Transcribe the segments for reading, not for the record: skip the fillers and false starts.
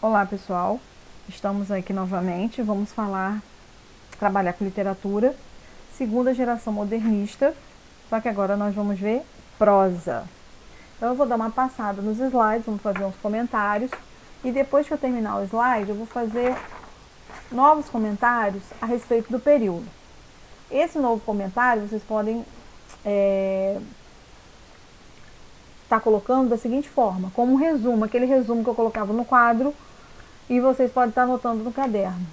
Olá pessoal, estamos aqui novamente, vamos trabalhar com literatura, segunda geração modernista, só que agora nós vamos ver prosa. Então eu vou dar uma passada nos slides, vamos fazer uns comentários, e depois que eu terminar o slide, eu vou fazer novos comentários a respeito do período. Esse novo comentário vocês podem estar colocando da seguinte forma, como um resumo, aquele resumo que eu colocava no quadro, e vocês podem estar anotando no caderno.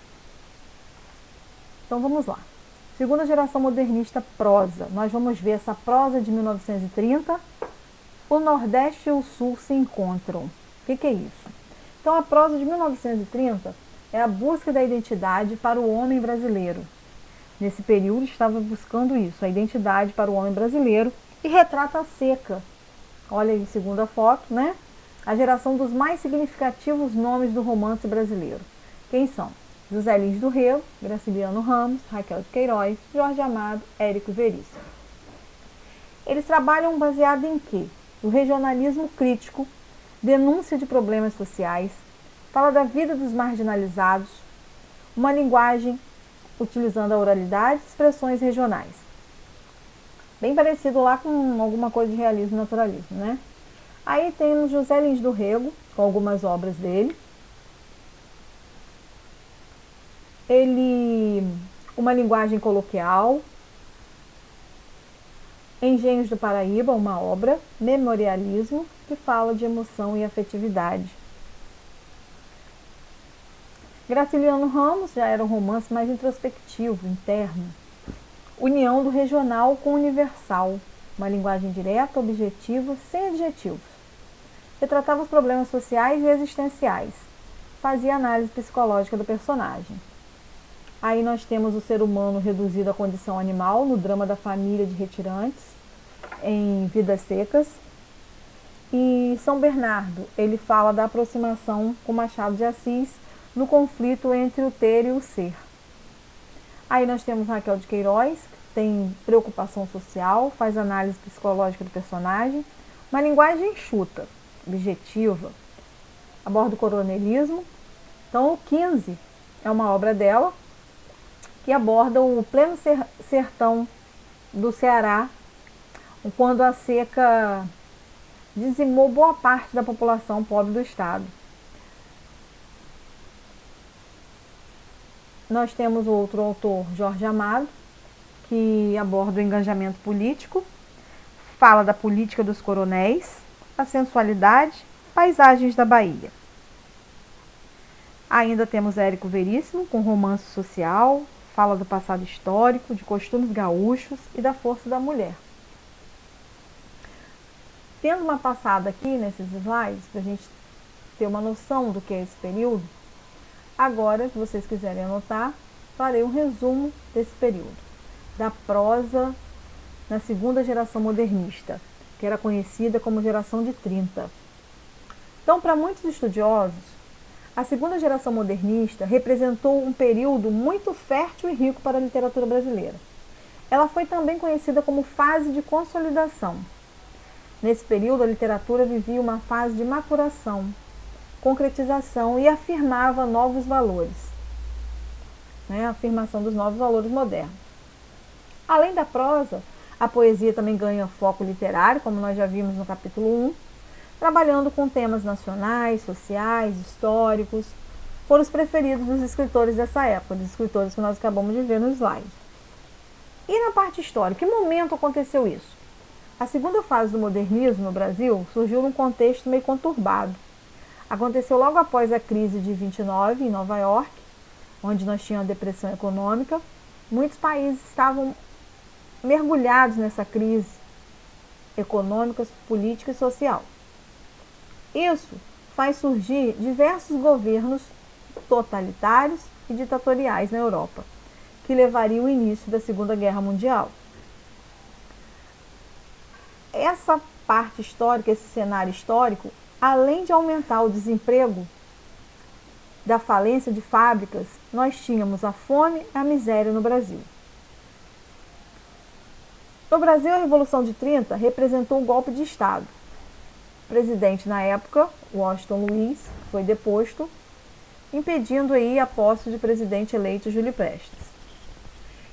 Então vamos lá. Segunda geração modernista, prosa. Nós vamos ver essa prosa de 1930. O Nordeste e o Sul se encontram. O que é isso? Então a prosa de 1930 é a busca da identidade para o homem brasileiro. Nesse período estava buscando isso, a identidade para o homem brasileiro, e retrata a seca. Olha aí, segunda foto, né? A geração dos mais significativos nomes do romance brasileiro. Quem são? José Lins do Rego, Graciliano Ramos, Raquel de Queiroz, Jorge Amado, Érico Veríssimo. Eles trabalham baseado em quê? No regionalismo crítico, denúncia de problemas sociais, fala da vida dos marginalizados, uma linguagem utilizando a oralidade e expressões regionais. Bem parecido lá com alguma coisa de realismo e naturalismo, né? Aí temos José Lins do Rego, com algumas obras dele. Uma linguagem coloquial. Engenhos do Paraíba, uma obra. Memorialismo, que fala de emoção e afetividade. Graciliano Ramos já era um romance mais introspectivo, interno. União do regional com o universal, uma linguagem direta, objetiva, sem adjetivos. Retratava os problemas sociais e existenciais. Fazia análise psicológica do personagem. Aí nós temos o ser humano reduzido à condição animal no drama da família de retirantes, em Vidas Secas. E São Bernardo, ele fala da aproximação com Machado de Assis no conflito entre o ter e o ser. Aí nós temos Raquel de Queiroz, que tem preocupação social, faz análise psicológica do personagem, uma linguagem enxuta, objetiva, aborda o coronelismo. Então o 15 é uma obra dela, que aborda o pleno sertão do Ceará, quando a seca dizimou boa parte da população pobre do estado. Nós temos outro autor, Jorge Amado, que aborda o engajamento político, fala da política dos coronéis, a sensualidade, paisagens da Bahia. Ainda temos Érico Veríssimo, com romance social, fala do passado histórico, de costumes gaúchos e da força da mulher. Tendo uma passada aqui nesses slides, para a gente ter uma noção do que é esse período, agora, se vocês quiserem anotar, farei um resumo desse período, da prosa na segunda geração modernista, que era conhecida como geração de 30. Então, para muitos estudiosos, a segunda geração modernista representou um período muito fértil e rico para a literatura brasileira. Ela foi também conhecida como fase de consolidação. Nesse período, a literatura vivia uma fase de maturação, concretização e afirmava novos valores, a afirmação dos novos valores modernos. Além da prosa, a poesia também ganha foco literário, como nós já vimos no capítulo 1, trabalhando com temas nacionais, sociais, históricos. Foram os preferidos dos escritores dessa época, dos escritores que nós acabamos de ver no slide. E na parte histórica, que momento aconteceu isso? A segunda fase do modernismo no Brasil surgiu num contexto meio conturbado. Aconteceu logo após a crise de 29 em Nova York, onde nós tínhamos a depressão econômica. Muitos países estavam mergulhados nessa crise econômica, política e social. Isso faz surgir diversos governos totalitários e ditatoriais na Europa, que levariam ao início da Segunda Guerra Mundial. Essa parte histórica, esse cenário histórico, além de aumentar o desemprego, da falência de fábricas, nós tínhamos a fome e a miséria no Brasil. No Brasil, a Revolução de 30 representou um golpe de Estado. O presidente na época, Washington Luiz, foi deposto impedindo aí a posse de presidente eleito Júlio Prestes.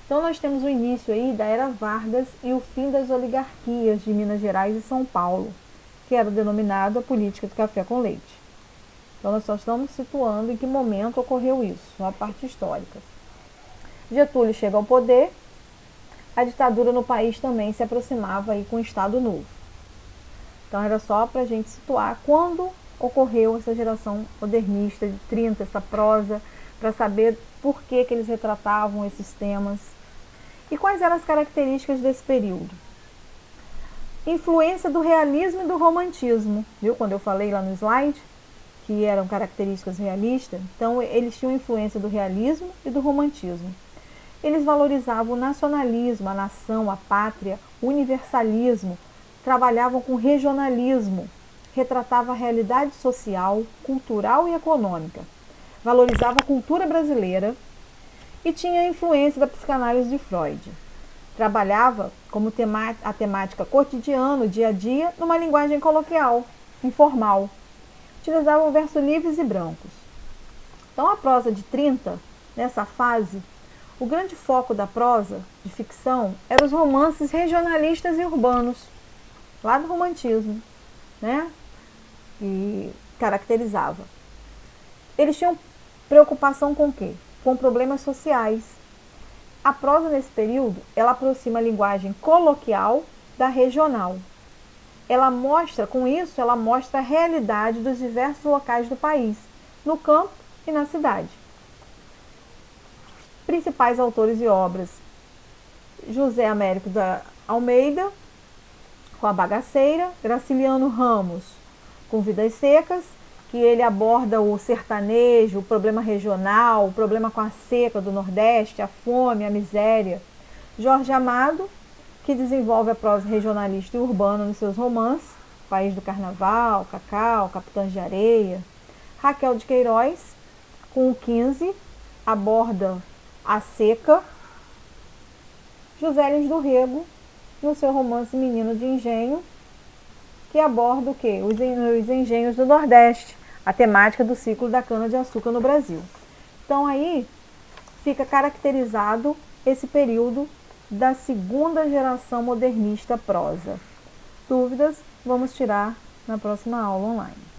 Então nós temos o início aí da Era Vargas e o fim das oligarquias de Minas Gerais e São Paulo, que era denominado a política do café com leite. Então nós só estamos situando em que momento ocorreu isso, a parte histórica. Getúlio chega ao poder, a ditadura no país também se aproximava aí com o Estado Novo. Então era só para a gente situar quando ocorreu essa geração modernista de 30, essa prosa, para saber por que eles retratavam esses temas e quais eram as características desse período. Influência do realismo e do romantismo, viu? Quando eu falei lá no slide que eram características realistas, então eles tinham influência do realismo e do romantismo. Eles valorizavam o nacionalismo, a nação, a pátria, o universalismo, trabalhavam com regionalismo, retratava a realidade social, cultural e econômica, valorizava a cultura brasileira e tinha a influência da psicanálise de Freud. Trabalhava como a temática cotidiana, dia a dia, numa linguagem coloquial, informal. Utilizavam versos livres e brancos. Então a prosa de 30, nessa fase, o grande foco da prosa de ficção eram os romances regionalistas e urbanos, lá do romantismo, né? E caracterizava. Eles tinham preocupação com o quê? Com problemas sociais. A prosa nesse período, ela aproxima a linguagem coloquial da regional. Ela mostra, com isso, ela mostra a realidade dos diversos locais do país, no campo e na cidade. Principais autores e obras: José Américo da Almeida, com A Bagaceira, Graciliano Ramos, com Vidas Secas, que ele aborda o sertanejo, o problema regional, o problema com a seca do Nordeste, a fome, a miséria. Jorge Amado, que desenvolve a prosa regionalista e urbana nos seus romances, País do Carnaval, Cacau, Capitães de Areia. Raquel de Queiroz, com o 15, aborda a seca. José Lins do Rego, no seu romance Menino de Engenho, que aborda o quê? Os engenhos do Nordeste, a temática do ciclo da cana-de-açúcar no Brasil. Então aí fica caracterizado esse período da segunda geração modernista prosa. Dúvidas? Vamos tirar na próxima aula online.